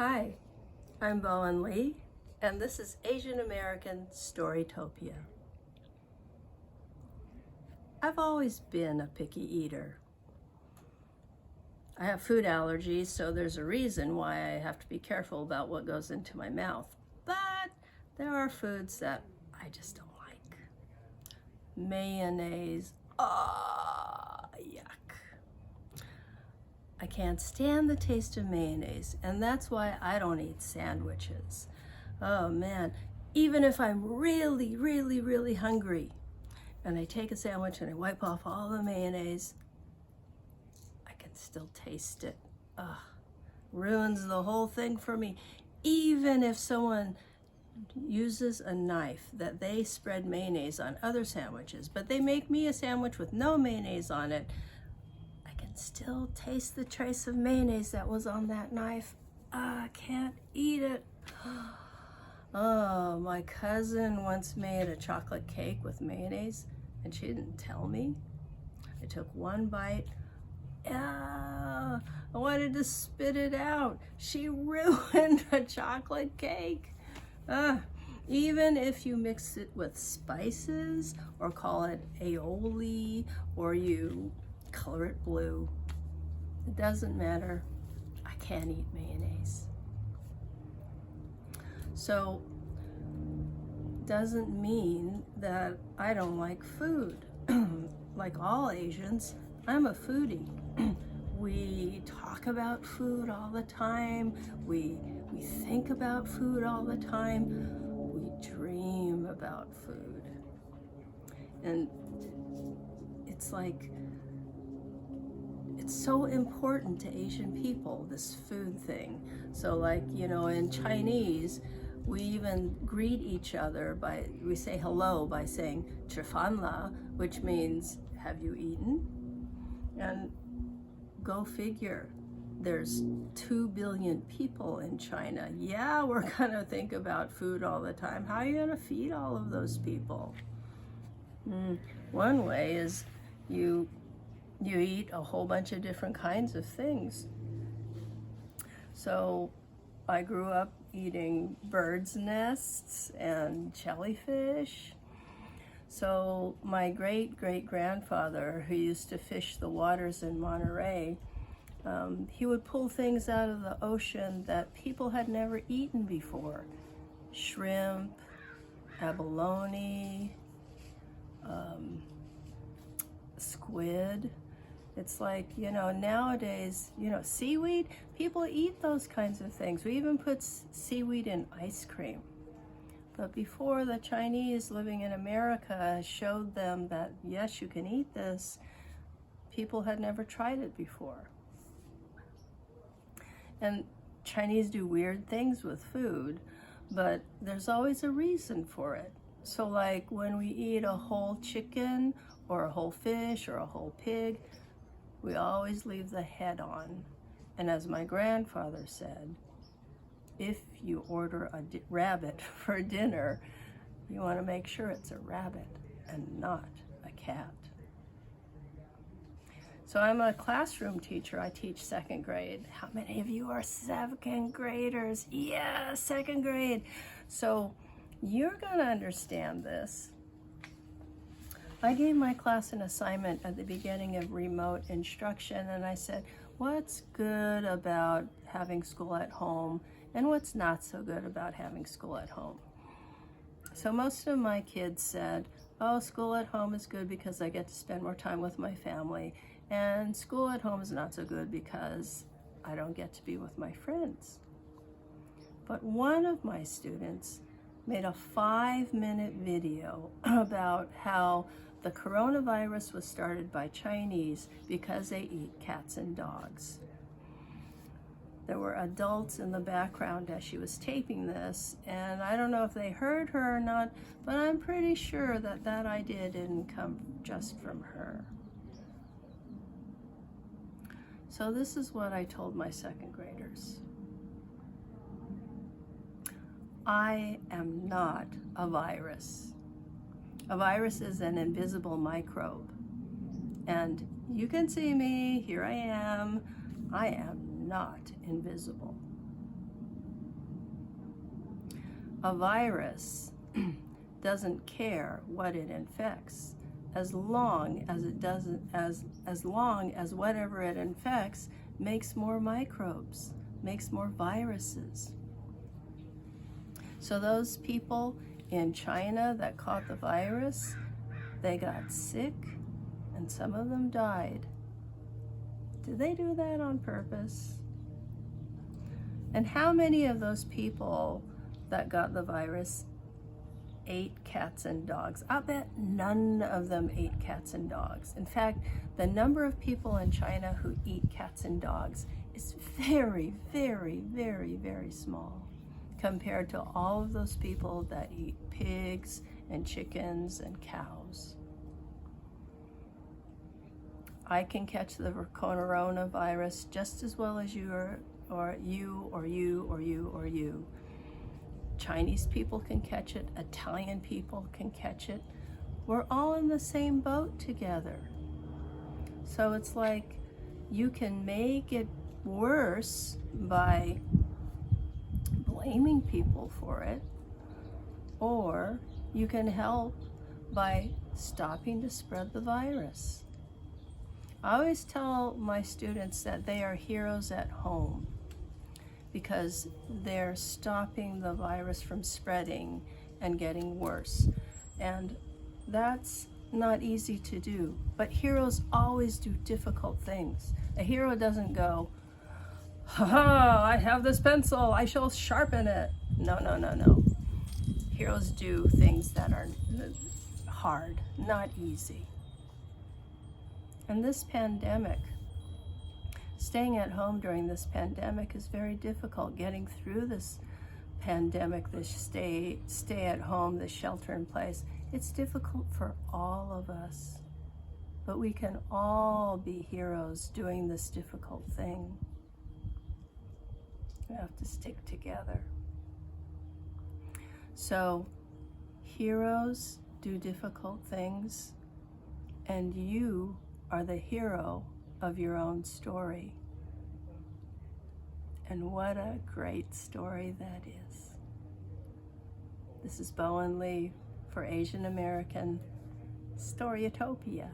Hi, I'm Bowen Lee, and this is Asian American Storytopia. I've always been a picky eater. I have food allergies, so there's a reason why I have to be careful about what goes into my mouth. But there are foods that I just don't like. Mayonnaise, yuck. I can't stand the taste of mayonnaise, and that's why I don't eat sandwiches. Oh man, even if I'm really hungry, and I take a sandwich and I wipe off all the mayonnaise, I can still taste it. Ugh, ruins the whole thing for me. Even if someone uses a knife that they spread mayonnaise on other sandwiches, but they make me a sandwich with no mayonnaise on it, still taste the trace of mayonnaise that was on that knife. I can't eat it. Oh, my cousin once made a chocolate cake with mayonnaise and she didn't tell me. I took one bite. I wanted to spit it out. She ruined a chocolate cake. Even if you mix it with spices or call it aioli or you color it blue, it doesn't matter. I can't eat mayonnaise. So doesn't mean that I don't like food. Like all Asians, I'm a foodie. We talk about food all the time. We think about food all the time. We dream about food. And it's like, it's so important to Asian people, this food thing. So like, in Chinese, we even greet each other we say hello by saying 吃饭了, which means, have you eaten? And go figure, there's 2 billion people in China. Yeah, we're gonna think about food all the time. How are you gonna feed all of those people? One way is you eat a whole bunch of different kinds of things. So I grew up eating birds' nests and jellyfish. So my great-great-grandfather, who used to fish the waters in Monterey, he would pull things out of the ocean that people had never eaten before. Shrimp, abalone, squid. It's like, nowadays, seaweed, people eat those kinds of things. We even put seaweed in ice cream. But before, the Chinese living in America showed them that, yes, you can eat this, people had never tried it before. And Chinese do weird things with food, but there's always a reason for it. So like when we eat a whole chicken or a whole fish or a whole pig, we always leave the head on. And as my grandfather said, if you order a rabbit for dinner, you want to make sure it's a rabbit and not a cat. So I'm a classroom teacher. I teach second grade. How many of you are second graders? Yeah, second grade. So you're gonna understand this. I gave my class an assignment at the beginning of remote instruction, and I said, what's good about having school at home and what's not so good about having school at home? So most of my kids said, oh, school at home is good because I get to spend more time with my family, and school at home is not so good because I don't get to be with my friends. But one of my students made a 5-minute video about how the coronavirus was started by Chinese because they eat cats and dogs. There were adults in the background as she was taping this, and I don't know if they heard her or not, but I'm pretty sure that that idea didn't come just from her. So this is what I told my second graders. I am not a virus. A virus is an invisible microbe. And you can see me, here I am not invisible. A virus doesn't care what it infects, as long as whatever it infects makes more microbes, makes more viruses. So those people in China that caught the virus, they got sick and some of them died. Did they do that on purpose? And how many of those people that got the virus ate cats and dogs? I bet none of them ate cats and dogs. In fact, the number of people in China who eat cats and dogs is very, very, very, very small compared to all of those people that eat pigs and chickens and cows. I can catch the coronavirus just as well as you or you. Chinese people can catch it, Italian people can catch it. We're all in the same boat together. So it's like you can make it worse by blaming people for it, or you can help by stopping to spread the virus. I always tell my students that they are heroes at home because they're stopping the virus from spreading and getting worse. And that's not easy to do, but heroes always do difficult things. A hero doesn't go, "Ha ha, I have this pencil, I shall sharpen it." No. Heroes do things that are hard, not easy. And this pandemic, staying at home during this pandemic is very difficult. Getting through this pandemic, this stay at home, this shelter in place, it's difficult for all of us. But we can all be heroes doing this difficult thing. We have to stick together. So, heroes do difficult things, and you are the hero of your own story. And what a great story that is. This is Bowen Lee for Asian American Storytopia.